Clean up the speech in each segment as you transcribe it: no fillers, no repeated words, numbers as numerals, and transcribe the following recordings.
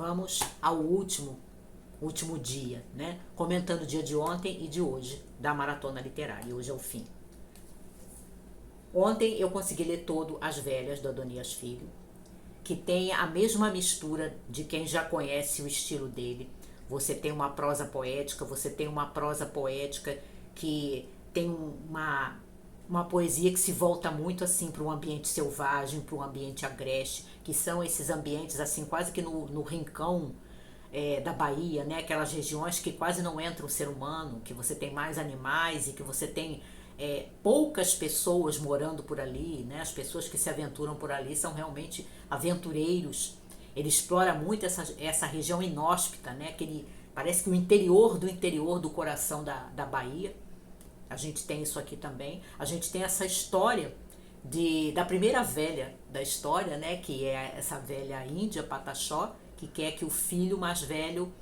vamos ao último dia, né? Comentando o dia de ontem e de hoje da maratona literária. E hoje é o fim. Ontem eu consegui ler todo As Velhas, do Adonias Filho, que tem a mesma mistura de quem já conhece o estilo dele. Você tem uma prosa poética, você tem uma prosa poética que tem uma poesia que se volta muito assim para um ambiente selvagem, para um ambiente agreste, que são esses ambientes assim quase que no rincão da Bahia, né? Aquelas regiões que quase não entra o ser humano, que você tem mais animais e que você tem poucas pessoas morando por ali, né? As pessoas que se aventuram por ali são realmente aventureiros. Ele explora muito essa região inóspita, né? Parece que o interior do coração da Bahia. A gente tem isso aqui também. A gente tem essa história da primeira velha da história, né? Que é essa velha índia, Pataxó, que quer que o filho mais velho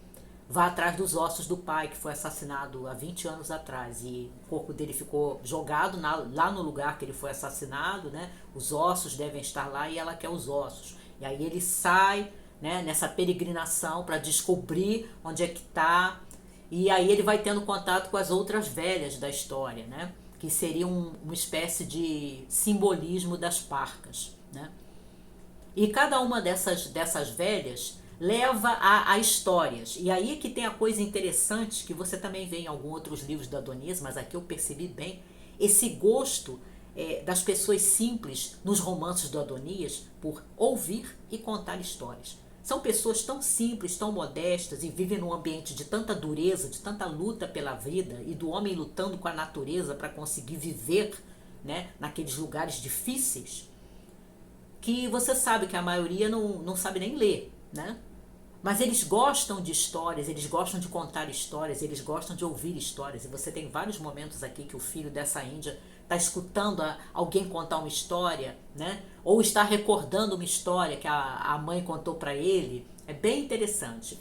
vá atrás dos ossos do pai, que foi assassinado há 20 anos atrás. E o corpo dele ficou jogado lá no lugar que ele foi assassinado, né? Os ossos devem estar lá e ela quer os ossos. E aí ele sai, né, nessa peregrinação para descobrir onde é que está. E aí ele vai tendo contato com as outras velhas da história, né? Que seria uma espécie de simbolismo das parcas, né? E cada uma dessas velhas leva a histórias. E aí que tem a coisa interessante, que você também vê em alguns outros livros do Adonias, mas aqui eu percebi bem, esse gosto das pessoas simples nos romances do Adonias por ouvir e contar histórias. São pessoas tão simples, tão modestas e vivem num ambiente de tanta dureza, de tanta luta pela vida e do homem lutando com a natureza para conseguir viver, né, naqueles lugares difíceis, que você sabe que a maioria não sabe nem ler, né? Mas eles gostam de histórias, eles gostam de contar histórias, eles gostam de ouvir histórias. E você tem vários momentos aqui que o filho dessa índia está escutando alguém contar uma história, né? Ou está recordando uma história que a mãe contou para ele. É bem interessante.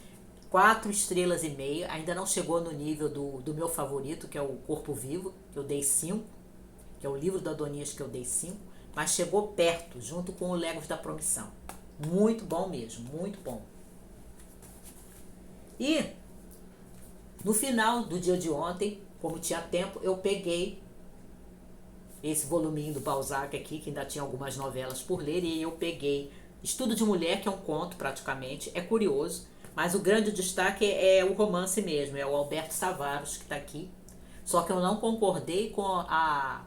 4 estrelas e meia, ainda não chegou no nível do meu favorito, que é o Corpo Vivo, que eu dei 5, que é o livro do Adonias que eu dei 5, mas chegou perto, junto com o Legos da Promissão. Muito bom mesmo, muito bom. E no final do dia de ontem, como tinha tempo, eu peguei esse voluminho do Balzac aqui, que ainda tinha algumas novelas por ler, e eu peguei Estudo de Mulher, que é um conto praticamente, é curioso, mas o grande destaque é o romance mesmo, é o Alberto Savarros que está aqui. Só que eu não concordei com a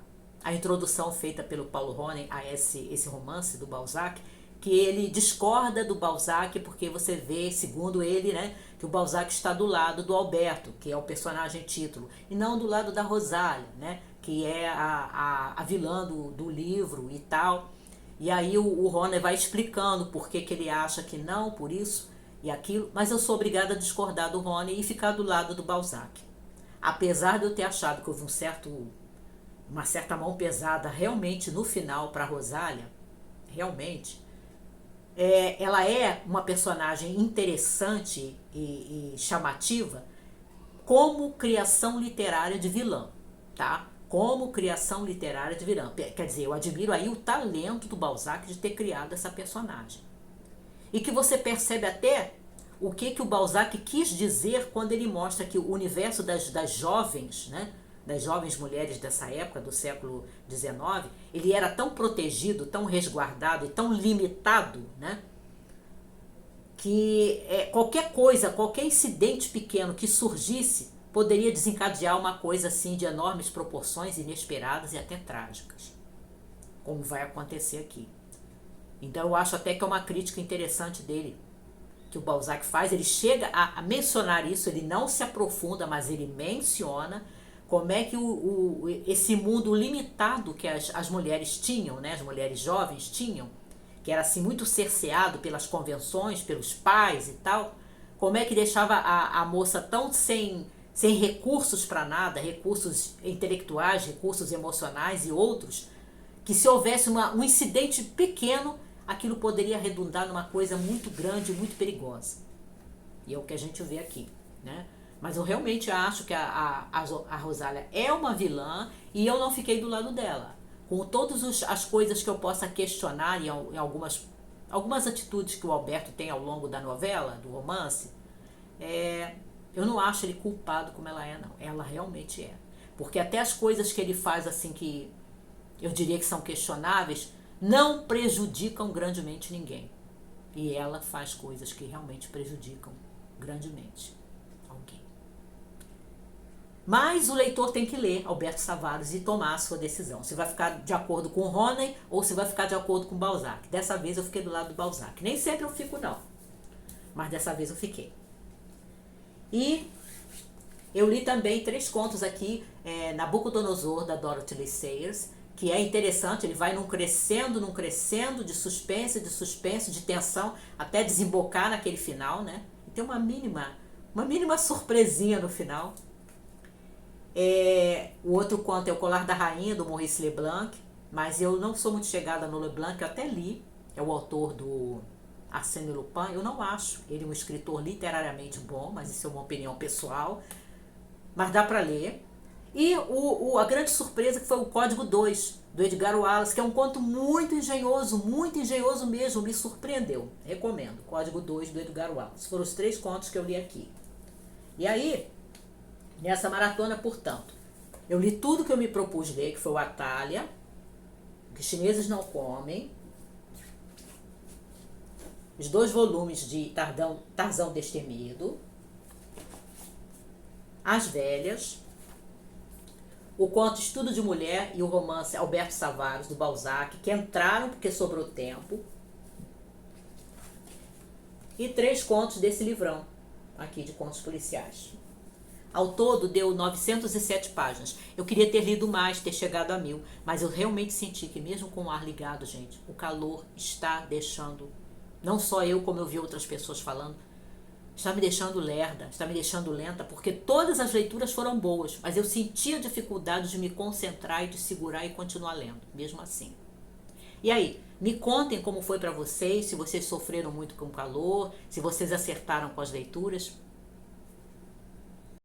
introdução feita pelo Paulo Ronen a esse romance do Balzac, que ele discorda do Balzac porque você vê, segundo ele, né, que o Balzac está do lado do Alberto, que é o personagem título, e não do lado da Rosália, né, que é a vilã do livro e tal. E aí o Ronen vai explicando por que ele acha que não, por isso e aquilo, mas eu sou obrigada a discordar do Ronen e ficar do lado do Balzac. Apesar de eu ter achado que houve uma certa mão pesada realmente no final para a Rosália, realmente, ela é uma personagem interessante e chamativa como criação literária de vilã, tá? Como criação literária de vilã. Quer dizer, eu admiro aí o talento do Balzac de ter criado essa personagem. E que você percebe até o que o Balzac quis dizer quando ele mostra que o universo das jovens, né, das jovens mulheres dessa época, do século XIX, ele era tão protegido, tão resguardado e tão limitado, né, que qualquer coisa, qualquer incidente pequeno que surgisse poderia desencadear uma coisa assim de enormes proporções, inesperadas e até trágicas, como vai acontecer aqui. Então eu acho até que é uma crítica interessante dele, que o Balzac faz. Ele chega a mencionar isso, ele não se aprofunda, mas ele menciona como é que esse mundo limitado que as mulheres tinham, né, as mulheres jovens tinham, que era assim muito cerceado pelas convenções, pelos pais e tal, como é que deixava a moça tão sem recursos para nada, recursos intelectuais, recursos emocionais e outros, que se houvesse um incidente pequeno, aquilo poderia redundar numa coisa muito grande, muito perigosa. E é o que a gente vê aqui, né? Mas eu realmente acho que a Rosália é uma vilã e eu não fiquei do lado dela. Com todas as coisas que eu possa questionar em algumas algumas atitudes que o Alberto tem ao longo da novela, do romance, eu não acho ele culpado como ela é, não. Ela realmente é. Porque até as coisas que ele faz, assim, que eu diria que são questionáveis, não prejudicam grandemente ninguém. E ela faz coisas que realmente prejudicam grandemente alguém. Mas o leitor tem que ler Alberto Savares e tomar a sua decisão. Se vai ficar de acordo com o Ronen ou se vai ficar de acordo com o Balzac. Dessa vez eu fiquei do lado do Balzac. Nem sempre eu fico, não. Mas dessa vez eu fiquei. E eu li também 3 contos aqui, Nabucodonosor, da Dorothy Lee Sayers, que é interessante. Ele vai num crescendo, de suspense, de tensão, até desembocar naquele final, né? E tem uma mínima surpresinha no final. O outro conto é O Colar da Rainha, do Maurice Leblanc, mas eu não sou muito chegada no Leblanc, eu até li, é o autor do Arsène Lupin. Eu não acho ele um escritor literariamente bom, mas isso é uma opinião pessoal, mas dá para ler. E a grande surpresa que foi o Código 2, do Edgar Wallace, que é um conto muito engenhoso mesmo, me surpreendeu. Recomendo, Código 2, do Edgar Wallace. Foram os 3 contos que eu li aqui. E aí, nessa maratona, portanto, eu li tudo que eu me propus ler, que foi o Atalha, Que Chineses Não Comem, os 2 volumes de Tarzão Destemido, As Velhas, o conto Estudo de Mulher e o romance Alberto Savares, do Balzac, que entraram porque sobrou tempo, e 3 contos desse livrão aqui de contos policiais. Ao todo deu 907 páginas. Eu queria ter lido mais, ter chegado a 1000, mas eu realmente senti que mesmo com o ar ligado, gente, o calor está deixando, não só eu, como eu vi outras pessoas falando, está me deixando lerda, está me deixando lenta, porque todas as leituras foram boas, mas eu sentia dificuldade de me concentrar e de segurar e continuar lendo, mesmo assim. E aí, me contem como foi para vocês, se vocês sofreram muito com o calor, se vocês acertaram com as leituras.